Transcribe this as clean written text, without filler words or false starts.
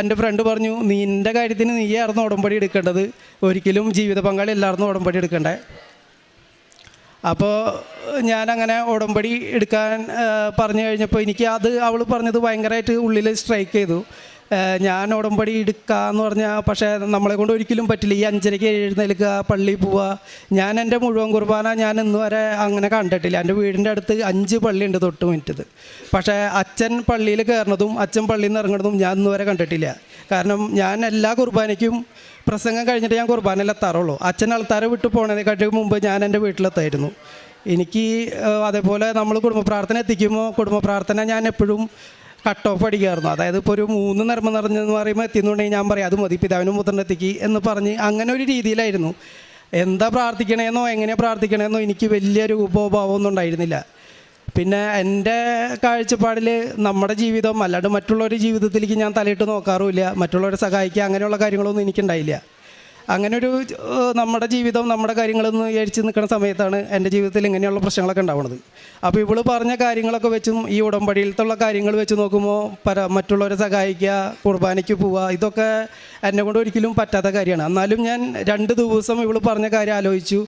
എൻ്റെ ഫ്രണ്ട് പറഞ്ഞു, നിൻ്റെ കാര്യത്തിന് നീയായിരുന്നു ഉടമ്പടി എടുക്കേണ്ടത്, ഒരിക്കലും ജീവിത പങ്കാളി എല്ലാവർക്കും ഉടമ്പടി എടുക്കണ്ടേ. അപ്പോൾ ഞാനങ്ങനെ ഉടമ്പടി എടുക്കാൻ പറഞ്ഞു കഴിഞ്ഞപ്പോൾ എനിക്ക് അവൾ പറഞ്ഞത് ഭയങ്കരമായിട്ട് ഉള്ളിൽ സ്ട്രൈക്ക് ചെയ്തു. ഞാൻ ഉടമ്പടി എടുക്കാമെന്ന് പറഞ്ഞാൽ പക്ഷേ നമ്മളെ കൊണ്ട് ഒരിക്കലും പറ്റില്ല. ഈ 5:30 എഴുന്നേൽക്കുക, പള്ളിയിൽ പോവുക. ഞാൻ എൻ്റെ മുഴുവൻ കുർബാന ഞാൻ ഇന്ന് വരെ അങ്ങനെ കണ്ടിട്ടില്ല. എൻ്റെ വീടിൻ്റെ അടുത്ത് 5 പള്ളിയുണ്ട് തൊട്ട് മിനിറ്റത്. പക്ഷേ അച്ഛൻ പള്ളിയിൽ കയറുന്നതും അച്ഛൻ പള്ളിയിൽ നിന്ന് ഇറങ്ങുന്നതും ഞാൻ ഇന്ന് വരെ കണ്ടിട്ടില്ല. കാരണം ഞാൻ എല്ലാ കുർബാനയ്ക്കും പ്രസംഗം കഴിഞ്ഞിട്ട് ഞാൻ കുർബാനയിൽ എത്താറുള്ളൂ. അച്ഛൻ ആൾക്കാരെ വിട്ടു പോകുന്നതിനെക്കാട്ടും മുമ്പ് ഞാൻ എൻ്റെ വീട്ടിലെത്തായിരുന്നു. എനിക്ക് അതേപോലെ നമ്മൾ കുടുംബ പ്രാർത്ഥന എത്തിക്കുമ്പോൾ കുടുംബ പ്രാർത്ഥന ഞാൻ എപ്പോഴും കട്ട് ഓഫ് അടിക്കായിരുന്നു. അതായത് ഇപ്പോൾ ഒരു 3 നർമ്മം നിറഞ്ഞെന്ന് പറയുമ്പോൾ എത്തിയെന്നുണ്ടെങ്കിൽ ഞാൻ പറയും അത് മതി, പിതാവിനും പുത്രനും എത്തിക്ക് എന്ന് പറഞ്ഞ് അങ്ങനെ ഒരു രീതിയിലായിരുന്നു. എന്താ പ്രാർത്ഥിക്കണേന്നോ എങ്ങനെയാണ് പ്രാർത്ഥിക്കണേന്നോ എനിക്ക് വലിയൊരു ഉപഭാവമൊന്നും ഉണ്ടായിരുന്നില്ല. പിന്നെ എൻ്റെ കാഴ്ചപ്പാടിൽ നമ്മുടെ ജീവിതം അല്ലാണ്ട് മറ്റുള്ളവരുടെ ജീവിതത്തിലേക്ക് ഞാൻ തലയിട്ട് നോക്കാറുമില്ല. മറ്റുള്ളവരെ സഹായിക്കുക അങ്ങനെയുള്ള കാര്യങ്ങളൊന്നും എനിക്കുണ്ടായില്ല. അങ്ങനൊരു നമ്മുടെ ജീവിതം നമ്മുടെ കാര്യങ്ങളൊന്ന് ഏഴിച്ച് നിൽക്കുന്ന സമയത്താണ് എൻ്റെ ജീവിതത്തിൽ ഇങ്ങനെയുള്ള പ്രശ്നങ്ങളൊക്കെ ഉണ്ടാവുന്നത്. അപ്പോൾ ഇവൾ പറഞ്ഞ കാര്യങ്ങളൊക്കെ വെച്ചും ഈ ഉടമ്പടിയിലത്തുള്ള കാര്യങ്ങൾ വെച്ച് നോക്കുമ്പോൾ മറ്റുള്ളവരെ സഹായിക്കുക, കുർബാനയ്ക്ക് പോവുക, ഇതൊക്കെ എന്നെ കൊണ്ട് ഒരിക്കലും പറ്റാത്ത കാര്യമാണ്. എന്നാലും ഞാൻ 2 ദിവസം ഇവൾ പറഞ്ഞ കാര്യം ആലോചിച്ചു.